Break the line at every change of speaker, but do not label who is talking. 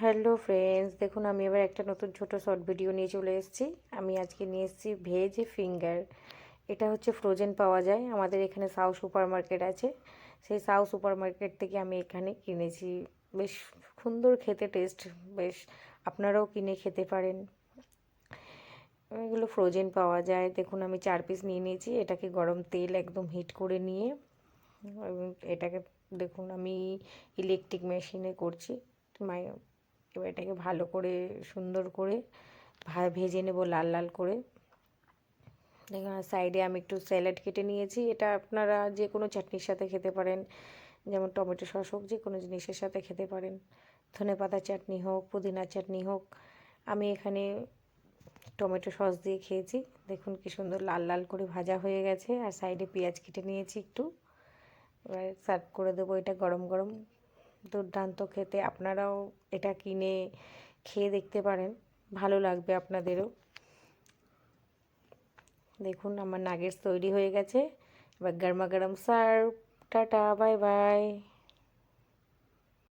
Hello friends, দেখুন আমি এবার একটা নতুন ছোট শর্ট ভিডিও নিয়ে চলে এসেছি। আমি আজকে নিয়ে এসেছি ভেজ ফিঙ্গার। এটা হচ্ছে ফ্রোজেন পাওয়া যায়, আমাদের এখানে সাউ সুপার মার্কেট আছে। সেই সাউ সুপার মার্কেট থেকে আমি এখানে কিনেছি। বেশ সুন্দর খেতে, টেস্ট বেশ। আপনারাও কিনে খেতে পারেন। এগুলো ফ্রোজেন পাওয়া যায়। দেখুন আমি 4 পিস নিয়ে নিয়েছি। এটাকে গরম তেল একদম হিট করে নিয়ে এটাকে, দেখুন আমি ইলেকট্রিক মেশিনে করছি। এবার এটাকে ভালো করে সুন্দর করে ভেজে নেব লাল লাল করে। দেখুন সাইডে আমি একটু স্যালাড কেটে নিয়েছি। এটা আপনারা যে কোনো চাটনির সাথে খেতে পারেন, যেমন টমেটো সস হোক, যে কোনো জিনিসের সাথে খেতে পারেন। ধনেপাতা চাটনি হোক, পুদিনা চাটনি হোক। আমি এখানে টমেটো সস দিয়ে খেয়েছি। দেখুন কি সুন্দর লাল লাল করে ভাজা হয়ে গেছে। আর সাইডে পেঁয়াজ কেটে নিয়েছি একটু। এবার সার্ভ করে দেবো এটা গরম গরম। দুর্দান্ত খেতে। আপনারাও এটা কিনে খেয়ে দেখতে পারেন, ভালো লাগবে আপনাদেরও। দেখুন আমার নাগেটস তৈরি হয়ে গেছে। এবার গরমা গরম সার্ভ। Tata, bye bye.